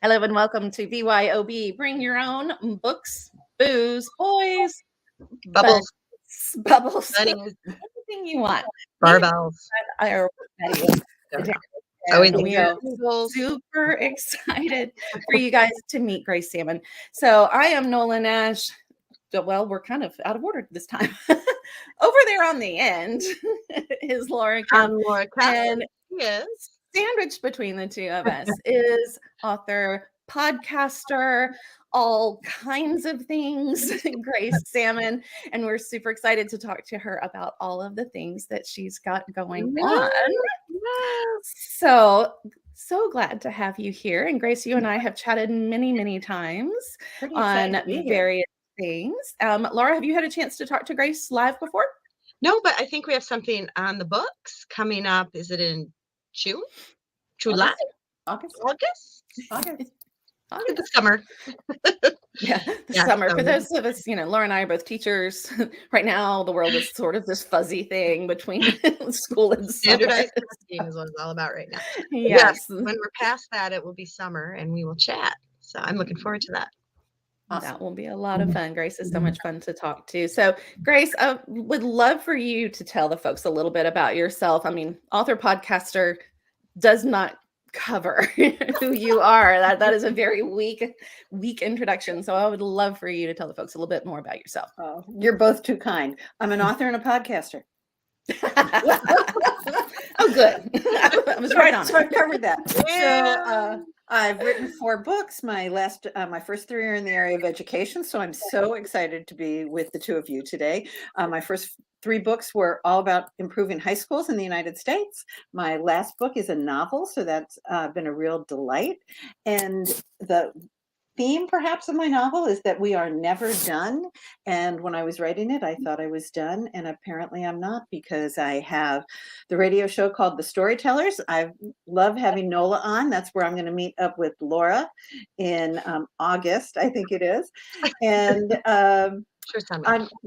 Hello and welcome to BYOB. Bring your own books, booze, boys, Bubbles, bubbles, bunnies, anything you want. barbells. We are super excited for you guys to meet Grace Sammon. So I am Nola Nash. Well, we're kind of out of order this time. Over there on the end is Laura Laura and yes. Sandwiched between the two of us is author, podcaster, all kinds of things, Grace Sammon. And we're super excited to talk to her about all of the things that she's got going on. So glad to have you here. And Grace, you and I have chatted many, many times on various things. Laura, have you had a chance to talk to Grace live before? No, but I think we have something on the books coming up. Is it in June? July? August? The summer. The summer. For those of us, Laura and I are both teachers. Right now, the world is sort of this fuzzy thing between school and standardized testing is what it's all about right now. Yes. When we're past that, it will be summer and we will chat. So I'm looking forward to that. Awesome. That will be a lot of fun. Grace is so much fun to talk to. So, Grace, I would love for you to tell the folks a little bit about yourself. I mean, author, podcaster does not cover who you are. That is a very weak introduction. So I would love for you to tell the folks a little bit more about yourself. Oh, you're both too kind. I'm an author and a podcaster. Oh, good. I was right on. So I covered that. Yeah. So I've written 4 books. My first 3 are in the area of education. So I'm so excited to be with the two of you today. My first 3 books were all about improving high schools in the United States. My last book is a novel, so that's been a real delight. And the theme perhaps of my novel is that we are never done. And when I was writing it, I thought I was done. And apparently I'm not, because I have the radio show called The Storytellers. I love having Nola on. That's where I'm going to meet up with Laura in August, I think it is. And I'm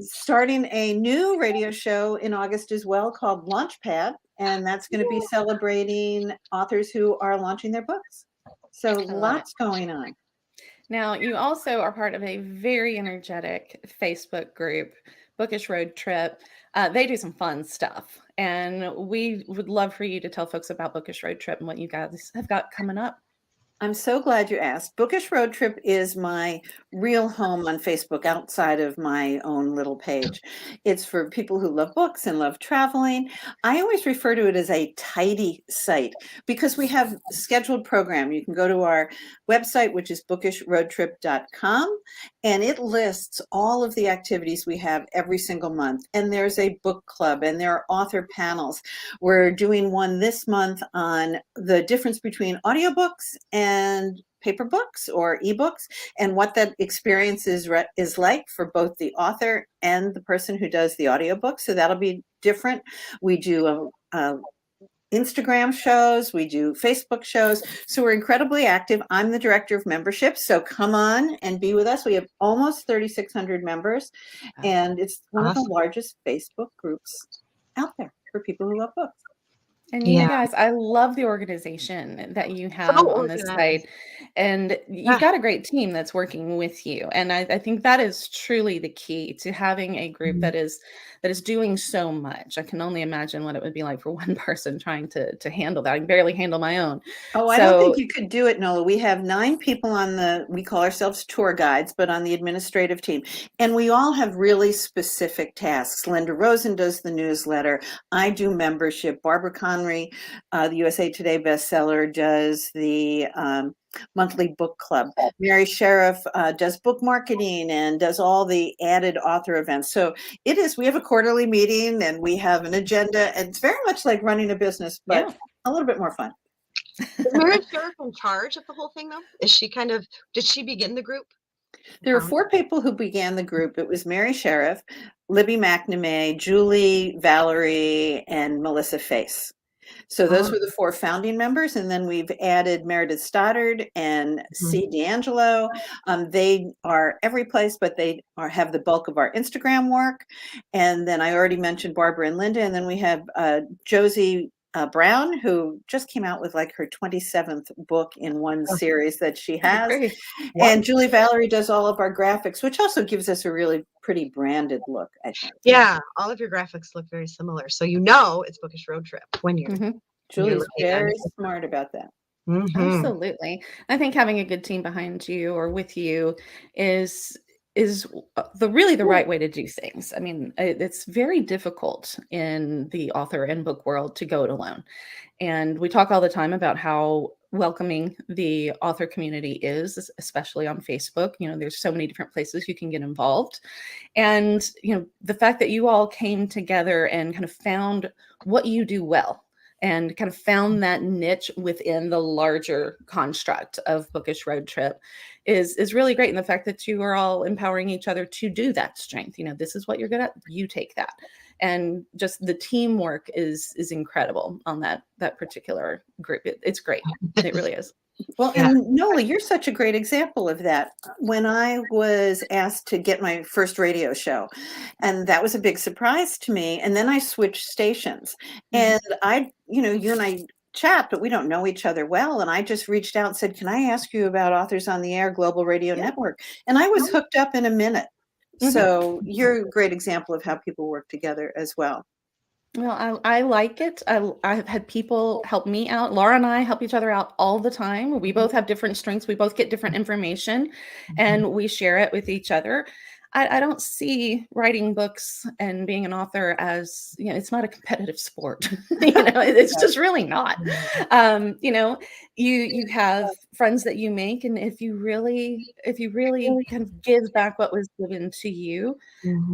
starting a new radio show in August as well called Launchpad. And that's going to be celebrating authors who are launching their books. So lots going on. Now, you also are part of a very energetic Facebook group, Bookish Road Trip. They do some fun stuff, and we would love for you to tell folks about Bookish Road Trip and what you guys have got coming up. I'm so glad you asked. Bookish Road Trip is my real home on Facebook outside of my own little page. It's for people who love books and love traveling. I always refer to it as a tidy site because we have a scheduled program. You can go to our website, which is bookishroadtrip.com, and it lists all of the activities we have every single month. And there's a book club and there are author panels. We're doing one this month on the difference between audiobooks and paper books or ebooks, and what that experience is like for both the author and the person who does the audiobook. So that'll be different. We do Instagram shows, we do Facebook shows. So we're incredibly active. I'm the director of membership. So come on and be with us. We have almost 3,600 members, and it's one of the largest Facebook groups out there for people who love books. And you guys, I love the organization that you have on this site. And you've got a great team that's working with you. And I think that is truly the key to having a group that is doing so much. I can only imagine what it would be like for one person trying to handle that. I can barely handle my own. Oh, I don't think you could do it, Nola. We have 9 people we call ourselves tour guides, but on the administrative team. And we all have really specific tasks. Linda Rosen does the newsletter. I do membership. Barbara Conry, the USA Today bestseller, does the monthly book club. Mary Sheriff does book marketing and does all the added author events. So we have a quarterly meeting and we have an agenda, and it's very much like running a business, but a little bit more fun. Is Mary Sheriff in charge of the whole thing though? Did she begin the group? There are 4 people who began the group. It was Mary Sheriff, Libby McNamee, Julie, Valerie, and Melissa Face. So those were the 4 founding members. And then we've added Meredith Stoddard and C. D'Angelo. They are every place, but they have the bulk of our Instagram work. And then I already mentioned Barbara and Linda. And then we have Josie Brown, who just came out with like her 27th book in one series that she has. Great. And Julie Valerie does all of our graphics, which also gives us a really pretty branded look, I think. Yeah, all of your graphics look very similar. So you know it's Bookish Road Trip when you're Julie's looking at very it. smart about that. Absolutely. I think having a good team behind you or with you is the right way to do things. I mean, it's very difficult in the author and book world to go it alone. And we talk all the time about how welcoming the author community is, especially on Facebook. You know, there's so many different places you can get involved. And, you know, the fact that you all came together and kind of found what you do well and kind of found that niche within the larger construct of Bookish Road Trip is really great. And the fact that you are all empowering each other to do that strength. You know, this is what you're good at, you take that. And just the teamwork is incredible on that particular group. It's great. It really is. Well, and Nola, you're such a great example of that. When I was asked to get my first radio show, and that was a big surprise to me. And then I switched stations, and you and I chat, but we don't know each other well. And I just reached out and said, "Can I ask you about Authors on the Air Global Radio Network?" And I was hooked up in a minute. So you're a great example of how people work together as well. Well, I like it. I've had people help me out. Laura and I help each other out all the time. We both have different strengths. We both get different information and we share it with each other. I don't see writing books and being an author as, you know, it's not a competitive sport. You know, it's just really not. You know, you have friends that you make, and if you really kind of give back what was given to you,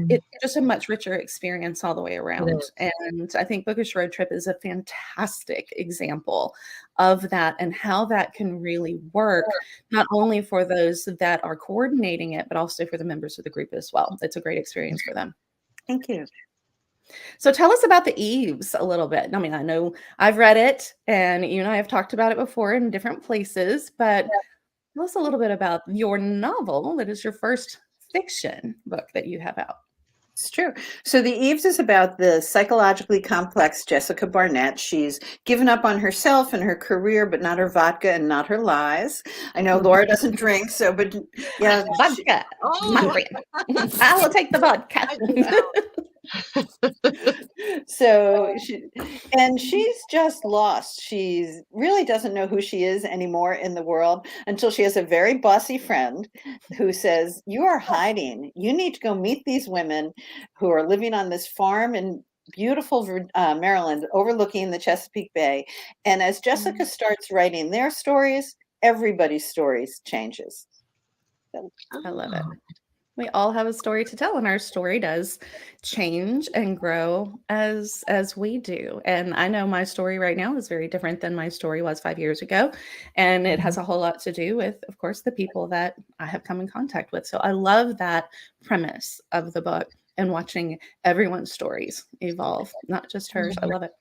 it's just a much richer experience all the way around. And I think Bookish Road Trip is a fantastic example of that and how that can really work, not only for those that are coordinating it, but also for the members of the group as well. It's a great experience for them. Thank you. So tell us about the Eves a little bit. I mean, I know I've read it and you and I have talked about it before in different places, but tell us a little bit about your novel that is your first fiction book that you have out. It's true. So The Eves is about the psychologically complex Jessica Barnett. She's given up on herself and her career, but not her vodka and not her lies. I know Laura doesn't drink, but yeah. Vodka. My friend. I will take the vodka. So she's just lost. She really doesn't know who she is anymore in the world until she has a very bossy friend who says, "You are hiding. You need to go meet these women who are living on this farm in beautiful Maryland overlooking the Chesapeake Bay." And as Jessica starts writing their stories, everybody's stories changes. So, I love it. We all have a story to tell, and our story does change and grow as we do. And I know my story right now is very different than my story was 5 years ago. And it has a whole lot to do with, of course, the people that I have come in contact with. So I love that premise of the book and watching everyone's stories evolve, not just hers. I love it.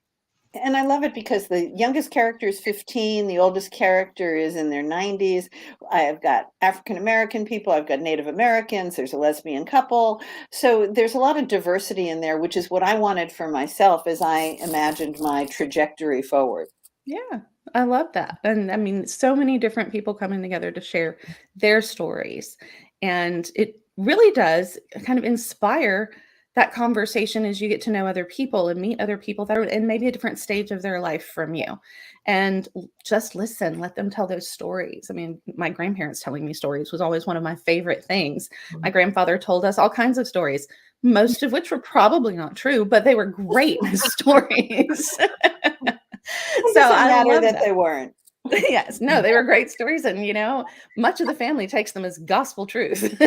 And I love it because the youngest character is 15, the oldest character is in their 90s. I've got African-American people, I've got Native Americans, there's a lesbian couple. So there's a lot of diversity in there, which is what I wanted for myself as I imagined my trajectory forward. Yeah, I love that. And I mean, so many different people coming together to share their stories. And it really does kind of inspire that conversation as you get to know other people and meet other people that are in maybe a different stage of their life from you. And just listen, let them tell those stories. I mean, my grandparents telling me stories was always one of my favorite things. My grandfather told us all kinds of stories, most of which were probably not true, but they were great stories. So I love that they weren't. Yes, no, they were great stories. And, you know, much of the family takes them as gospel truth.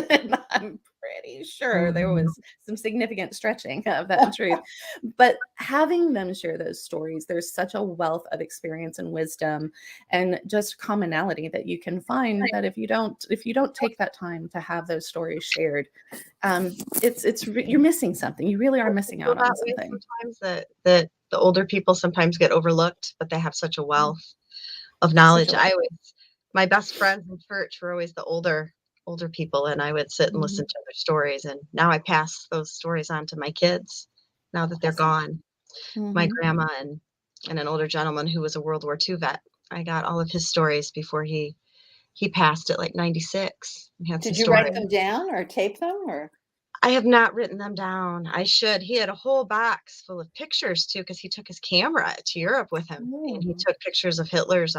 I'm pretty sure there was some significant stretching of that truth. But having them share those stories, there's such a wealth of experience and wisdom and just commonality that you can find that if you don't take that time to have those stories shared, you're missing something. You really are missing out on something. Sometimes that the older people sometimes get overlooked, but they have such a wealth of knowledge. My best friends in church were always the older people, and I would sit and listen to their stories. And now I pass those stories on to my kids now that they're gone. My grandma, and and an older gentleman who was a World War II vet. I got all of his stories before he passed at like 96. He had some Did you write stories. them down or tape them or? I have not written them down. I should. He had a whole box full of pictures too, because he took his camera to Europe with him, and he took pictures of Hitler's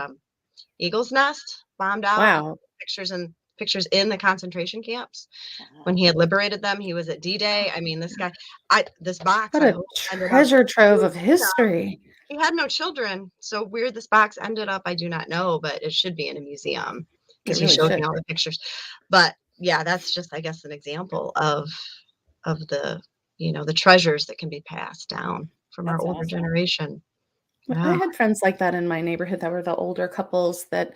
eagle's nest bombed out. Wow. Pictures in the concentration camps when he had liberated them. He was at D-Day. I mean, this guy, this box. What a treasure trove of history. He had no children, so where this box ended up, I do not know, but it should be in a museum because he showed me all the pictures. But yeah, that's just, I guess, an example of the, the treasures that can be passed down from our older generation. I had friends like that in my neighborhood that were the older couples that,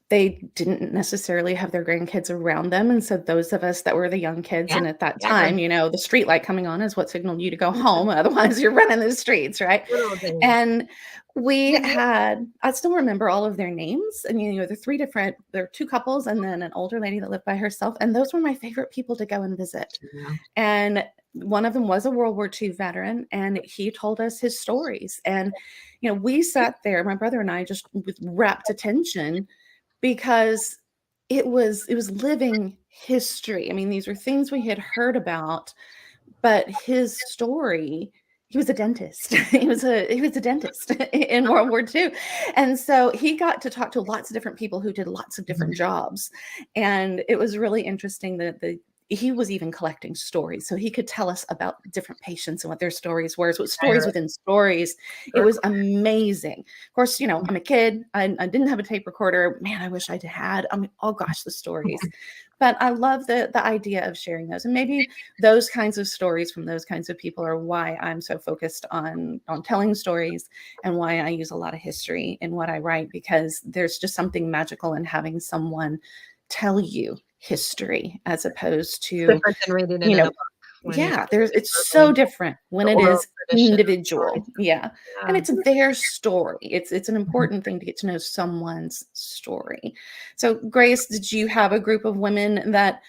they didn't necessarily have their grandkids around them. And so those of us that were the young kids, and at that time, the street light coming on is what signaled you to go home. Otherwise you're running the streets, right? And I still remember all of their names. And, there are two couples and then an older lady that lived by herself. And those were my favorite people to go and visit. Yeah. And one of them was a World War II veteran, and he told us his stories. And, we sat there, my brother and I, just with rapt attention, because it was living history. I mean, these were things we had heard about, but his story, he was a dentist. He was a dentist in World War II. And so he got to talk to lots of different people who did lots of different jobs. And it was really interesting that he was even collecting stories. So he could tell us about different patients and what their stories were. So stories within stories. It was amazing. Of course, I'm a kid. I didn't have a tape recorder. Man, I wish I had. I mean, oh gosh, the stories. But I love the idea of sharing those. And maybe those kinds of stories from those kinds of people are why I'm so focused on telling stories, and why I use a lot of history in what I write, because there's just something magical in having someone tell you history as opposed to different than reading it in a book. It's so different when it is individual. And it's their story. It's an important thing to get to know someone's story. So Grace, did you have a group of women that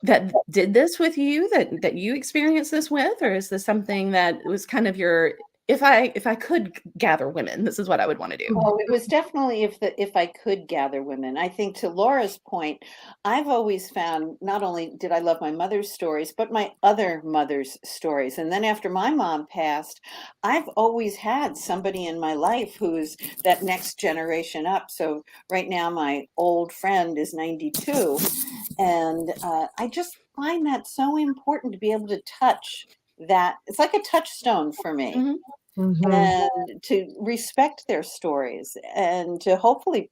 did this with you, that you experienced this with, or is this something that was kind of your, if I could gather women, this is what I would want to do? Well, it was definitely if I could gather women. I think, to Laura's point, I've always found not only did I love my mother's stories, but my other mother's stories. And then after my mom passed, I've always had somebody in my life who's that next generation up. So right now, my old friend is 92. And I just find that so important to be able to touch that. It's like a touchstone for me. And to respect their stories, and to hopefully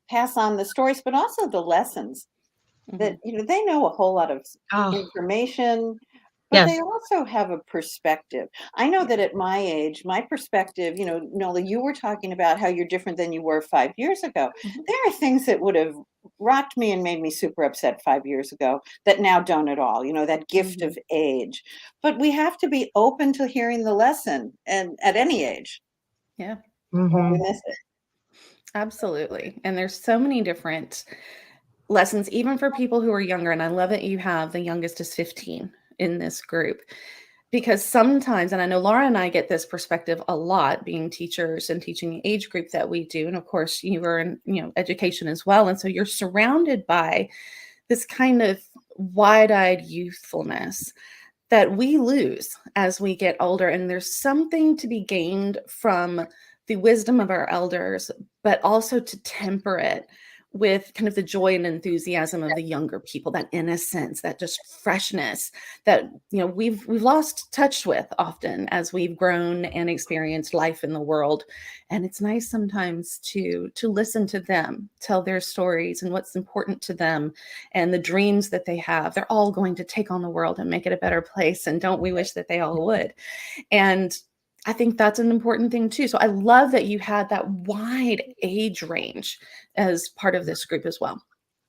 pass on the stories, but also the lessons that, they know a whole lot of information, but they also have a perspective. I know that at my age, my perspective, Nola, you were talking about how you're different than you were 5 years ago. There are things that would have rocked me and made me super upset 5 years ago that now don't at all, that gift of age. But we have to be open to hearing the lesson, and at any age. Yeah. We miss it. Absolutely. And there's so many different lessons, even for people who are younger. And I love that you have the youngest is 15 in this group, because sometimes, and I know Laura and I get this perspective a lot, being teachers and teaching the age group that we do. And of course you are in, education as well. And so you're surrounded by this kind of wide-eyed youthfulness that we lose as we get older. And there's something to be gained from the wisdom of our elders, but also to temper it with kind of the joy and enthusiasm of the younger people, that innocence, that just freshness that, we've lost touch with often as we've grown and experienced life in the world. And it's nice sometimes to listen to them tell their stories and what's important to them and the dreams that they have. They're all going to take on the world and make it a better place. And don't we wish that they all would? And I think that's an important thing too. So I love that you had that wide age range as part of this group as well.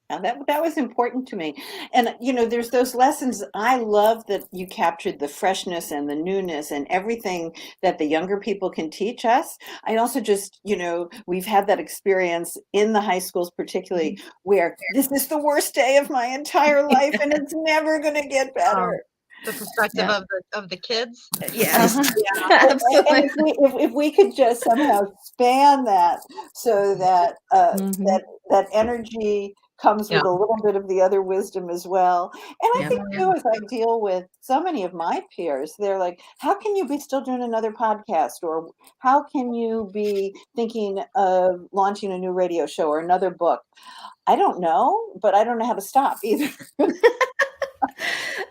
Now that was important to me. And, there's those lessons. I love that you captured the freshness and the newness and everything that the younger people can teach us. I also just, we've had that experience in the high schools, particularly, where this is the worst day of my entire life and it's never going to get better. The perspective of the kids. Yes. Absolutely. And if we could just somehow span that so that that energy comes with a little bit of the other wisdom as well. And I think too, as I deal with so many of my peers, they're like, how can you be still doing another podcast? Or how can you be thinking of launching a new radio show or another book? I don't know, but I don't know how to stop either.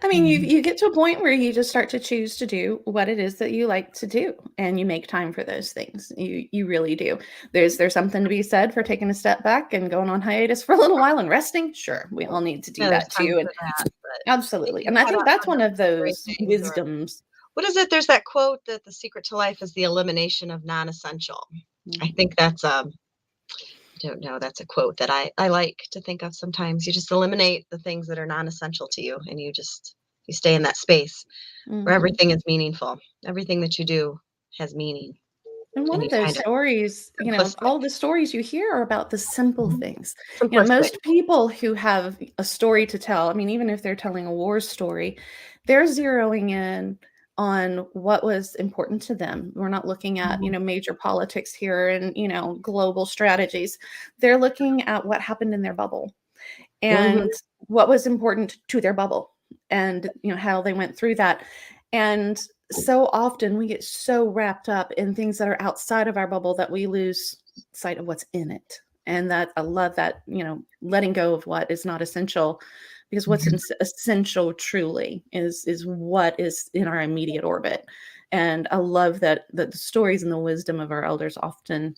I mean, you get to a point where you just start to choose to do what it is that you like to do, and you make time for those things. You really do. There's something to be said for taking a step back and going on hiatus for a little while and resting. Sure, we all need to do that too. And absolutely. And I think that's one of those wisdoms. What is it? There's that quote that the secret to life is the elimination of non-essential. I think that's I don't know. That's a quote that I like to think of sometimes. You just eliminate the things that are non-essential to you, and you stay in that space where everything is meaningful. Everything that you do has meaning. And one of those stories, all the stories you hear are about the simple things. Most people who have a story to tell, I mean, even if they're telling a war story, they're zeroing in on what was important to them. We're not looking at, major politics here and, global strategies. They're looking at what happened in their bubble and what was important to their bubble and, how they went through that. And so often we get so wrapped up in things that are outside of our bubble that we lose sight of what's in it. And that I love that, letting go of what is not essential, because what's essential truly is what is in our immediate orbit. And I love that the stories and the wisdom of our elders often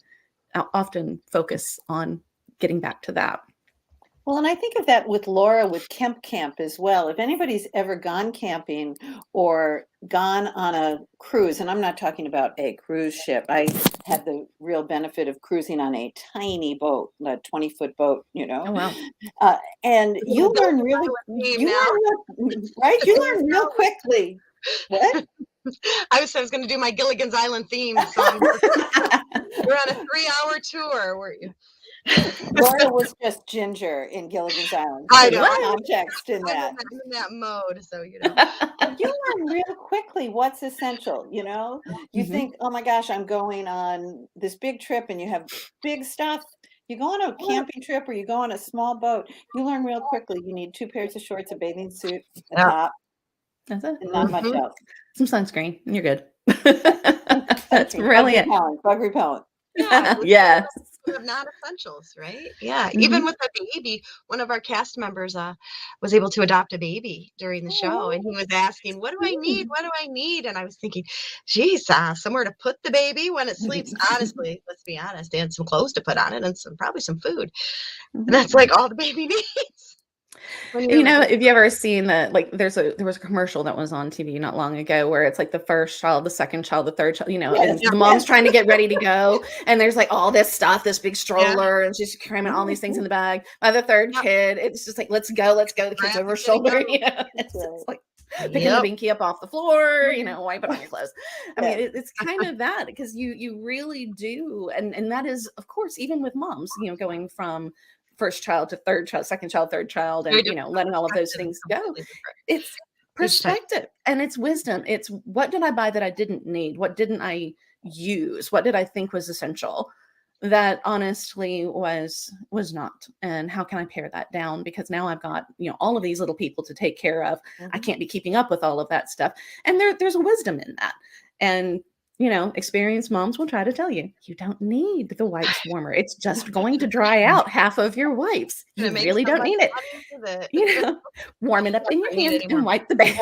focus on getting back to that. Well, and I think of that with Laura with Kemp Camp as well. If anybody's ever gone camping or gone on a cruise, and I'm not talking about a cruise ship. I had the real benefit of cruising on a tiny boat, a 20-foot boat, Oh, wow. And you learn really, right? You learn real quickly. What? I was going to do my Gilligan's Island theme song. We're on a 3-hour tour, weren't you? Laura was just Ginger in Gilligan's Island. I know. Context in that. I'm in that mode, so you learn real quickly what's essential. You think, oh my gosh, I'm going on this big trip, and you have big stuff. You go on a camping trip, or you go on a small boat. You learn real quickly. You need 2 pairs of shorts, a bathing suit, a top. That's it. And not much else. Some sunscreen, and you're good. That's brilliant. Bug repellent. Yes. Of non-essentials, right? Yeah. Even with the baby, one of our cast members was able to adopt a baby during the show, and he was asking, what do I need? What do I need? And I was thinking, geez, somewhere to put the baby when it sleeps. Honestly, let's be honest, and some clothes to put on it, and probably some food. And that's like all the baby needs. If you ever seen that, like there was a commercial that was on TV not long ago where it's like the first child, the second child, the third child, and the mom's trying to get ready to go, and there's like all this stuff, this big stroller, and she's cramming all these things in the bag. By the third kid, it's just like, let's go. The kid's over her shoulder. It's like picking the binky up off the floor, wipe it on your clothes. I mean, it's kind of that, because you really do, and that is, of course, even with moms, going from first child to third child, second child, third child, and letting all of those things go. It's perspective and it's wisdom. It's, what did I buy that I didn't need? What didn't I use? What did I think was essential that honestly was not? And how can I pare that down? Because now I've got, all of these little people to take care of. I can't be keeping up with all of that stuff. And there's a wisdom in that. And experienced moms will try to tell you, you don't need the wipes warmer. It's just going to dry out half of your wipes. You really don't need it. Warm it up in your hand and wipe the baby.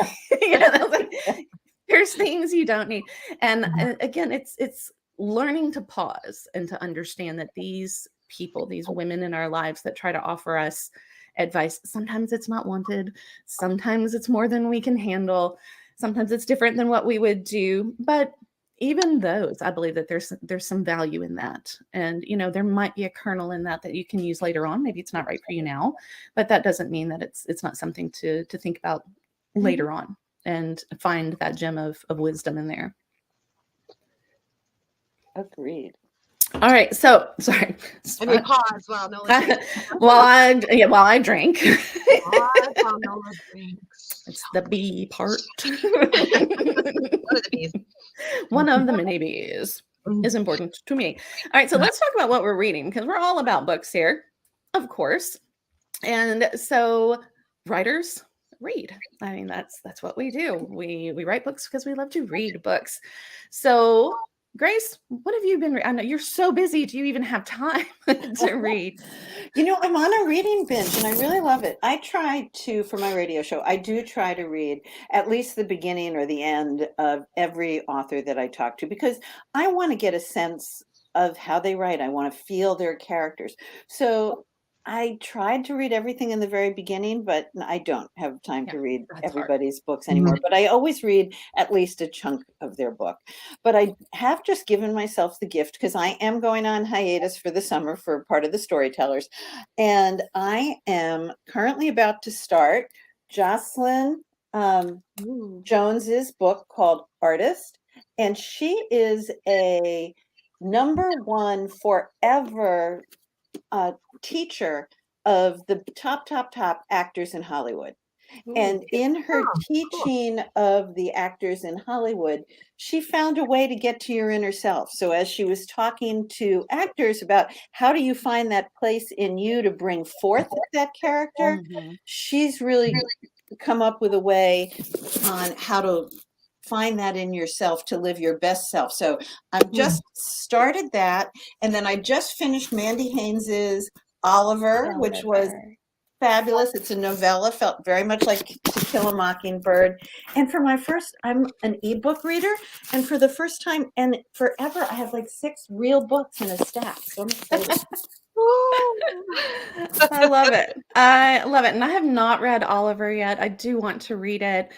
There's things you don't need. And again, it's learning to pause and to understand that these people, these women in our lives that try to offer us advice, sometimes it's not wanted. Sometimes it's more than we can handle. Sometimes it's different than what we would do. But even those, I believe that there's some value in that. And, there might be a kernel in that you can use later on. Maybe it's not right for you now, but that doesn't mean that it's not something to think about later on and find that gem of wisdom in there. Agreed. All right. So sorry. And we pause while Nola drinks. while I drink. Pause while Nola drinks. It's the bee part. One of the bees. One of the many bees is important to me. All right. So let's talk about what we're reading, because we're all about books here, of course. And so writers read. I mean, that's what we do. We write books because we love to read books. So Grace, what have you been I know you're so busy. Do you even have time to read? You know, I'm on a reading binge and I really love it. I try to, for my radio show, I do try to read at least the beginning or the end of every author that I talk to, because I want to get a sense of how they write. I want to feel their characters. So I tried to read everything in the very beginning, but I don't have time to read everybody's books anymore. But I always read at least a chunk of their book. But I have just given myself the gift, because I am going on hiatus for the summer for part of the Storytellers. And I am currently about to start Jocelyn Jones's book called Artist. And she is a #1 forever teacher of the top actors in Hollywood. And in her teaching of the actors in Hollywood, she found a way to get to your inner self. So as she was talking to actors about how do you find that place in you to bring forth that character, she's really come up with a way on how to find that in yourself to live your best self. So I've just started that. And then I just finished Mandy Haynes's Oliver, which was fabulous. It's a novella, felt very much like To Kill a Mockingbird. And for my first, I'm an ebook reader. And for the first time and forever, I have like 6 real books in a stack. So I'm excited. I love it. I love it. And I have not read Oliver yet. I do want to read it.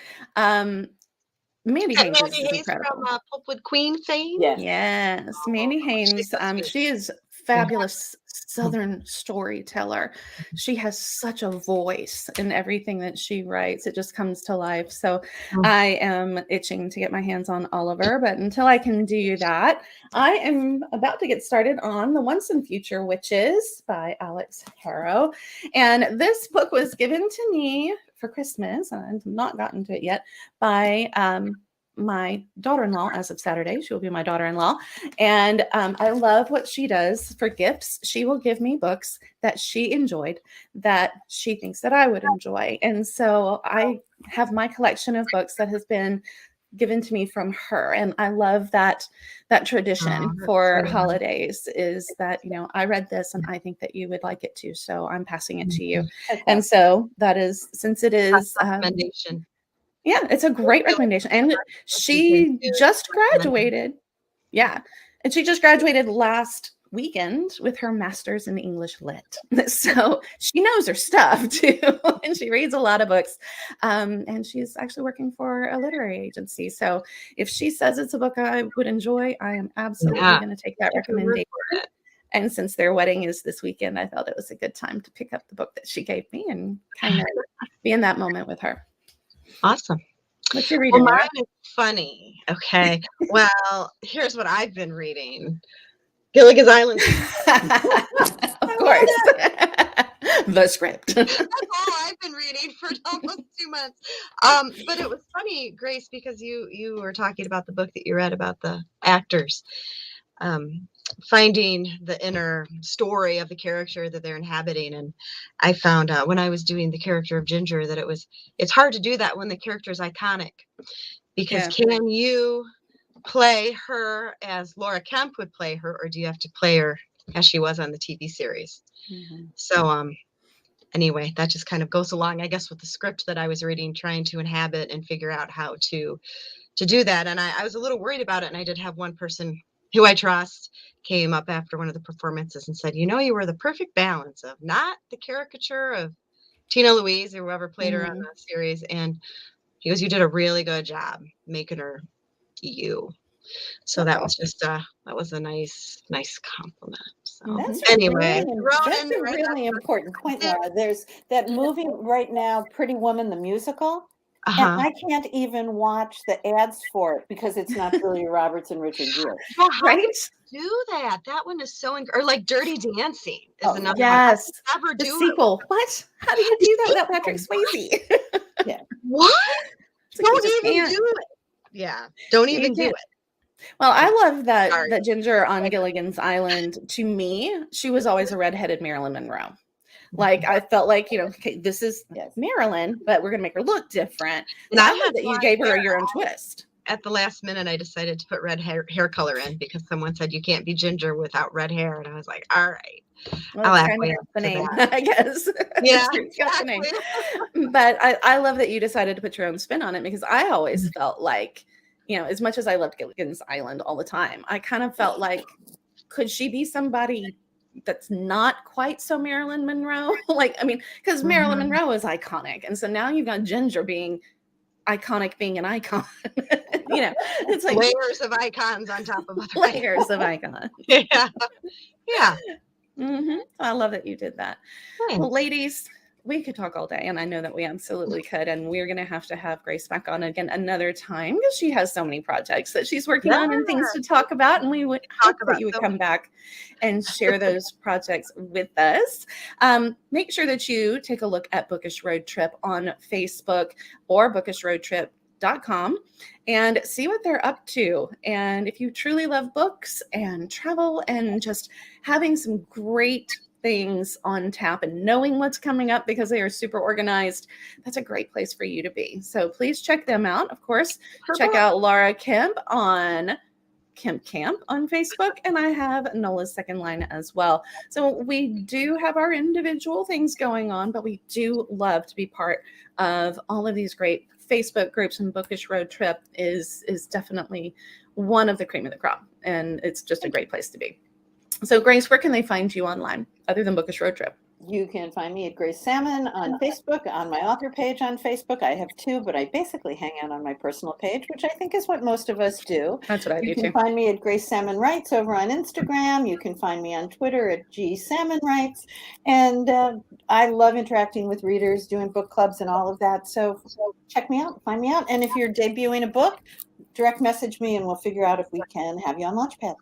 Mandy Haynes is incredible. From Pulpwood Queen fame. Yes, Mandy Haynes. She is fabulous Southern storyteller. She has such a voice in everything that she writes. It just comes to life. So I am itching to get my hands on Oliver, but until I can do that, I am about to get started on The Once and Future Witches by Alex Harrow. And this book was given to me for Christmas, and I've not gotten to it yet, by my daughter-in-law as of Saturday. She will be my daughter-in-law. And I love what she does for gifts. She will give me books that she enjoyed, that she thinks that I would enjoy. And so I have my collection of books that has been given to me from her. And I love that tradition for holidays is that, you know, I read this and I think that you would like it too. So I'm passing it to you. And so that is, since it is recommendation. Yeah, it's a great recommendation. And she just graduated. Yeah. And she just graduated last weekend with her master's in English Lit. So she knows her stuff too. And she reads a lot of books. And she's actually working for a literary agency. So if she says it's a book I would enjoy, I am absolutely going to take that recommendation. And since their wedding is this weekend, I felt it was a good time to pick up the book that she gave me and kind of be in that moment with her. Awesome. What you reading? Well, mine is funny. Okay. Well, here's what I've been reading. Gilligan's Island. Of course. The script. That's all I've been reading for almost 2 months. But it was funny, Grace, because you were talking about the book that you read about the actors. Finding the inner story of the character that they're inhabiting. And I found out when I was doing the character of Ginger that it's hard to do that when the character is iconic, because can you play her as Laura Kemp would play her, or do you have to play her as she was on the TV series? So anyway, that just kind of goes along, I guess, with the script that I was reading, trying to inhabit and figure out how to do that. And I was a little worried about it. And I did have one person who I trust came up after one of the performances and said, you know, you were the perfect balance of not the caricature of Tina Louise or whoever played her on the series. And he goes, you did a really good job making her you. So that was just that was a nice compliment. So anyway, that's a really important point, Laura. There's that movie right now, Pretty Woman, the musical. And I can't even watch the ads for it because it's not Julia Roberts and Richard Gere. Well, how Right? do you do that? That one is so or like Dirty Dancing is another yes. one. Never The do sequel. What? How do you do that without Patrick Swayze? Yeah. What? It's like you Don't just even can't. do it. Yeah. Don't even do can't. it. Well, I love that Sorry. that Ginger on Gilligan's Island. To me, she was always a redheaded Marilyn Monroe. Like I felt like, okay, this is Marilyn, but we're gonna make her look different. And I I love had that you gave her your own twist. At the last minute, I decided to put red hair color in because someone said you can't be Ginger without red hair, and I was like, all right. Well, I'll that's have kind of the name, I guess. Yeah, Got the name. But I love that you decided to put your own spin on it because I always felt like, as much as I loved Gilligan's Island all the time, I kind of felt like, could she be somebody that's not quite so Marilyn Monroe? Because Marilyn Monroe is iconic. And so now you've got Ginger being iconic, being an icon. It's like layers of icons on top of other layers of icons. Yeah. Yeah. I love that you did that. Thanks. Well, ladies, we could talk all day, and I know that we absolutely could. And we're going to have Grace back on again another time because she has so many projects that she's working on and things to talk about. And we would hope that you would come back and share those projects with us. Make sure that you take a look at Bookish Road Trip on Facebook or bookishroadtrip.com and see what they're up to. And if you truly love books and travel and just having some great things on tap and knowing what's coming up because they are super organized, that's a great place for you to be. So please check them out. Of course, check out Laura Kemp on Kemp Camp on Facebook, and I have Nola's Second Line as well. So we do have our individual things going on, but we do love to be part of all of these great Facebook groups, and Bookish Road Trip is definitely one of the cream of the crop, and it's just a great place to be. So Grace, where can they find you online other than Bookish Road Trip? You can find me at Grace Sammon on Facebook, on my author page on Facebook. I have two, but I basically hang out on my personal page, which I think is what most of us do. That's what I do too. You can find me at Grace Sammon Writes over on Instagram. You can find me on Twitter at G Sammon Writes. And I love interacting with readers, doing book clubs and all of that. So check me out, find me out. And if you're debuting a book, direct message me and we'll figure out if we can have you on Launchpad.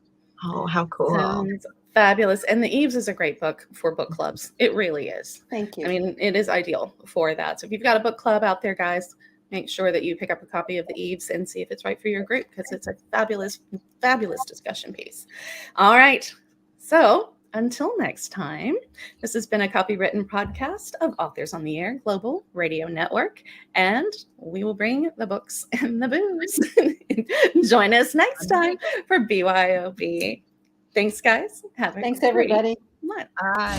Oh, how cool. Sounds fabulous. And The Eves is a great book for book clubs. It really is. Thank you. I mean, it is ideal for that. So if you've got a book club out there, guys, make sure that you pick up a copy of The Eves and see if it's right for your group, because it's a fabulous, fabulous discussion piece. All right. So until next time, this has been a copywritten podcast of Authors on the Air Global Radio Network, and we will bring the books and the booze. Join us next time for BYOB. Thanks, guys. Thanks, everybody. Month. Bye.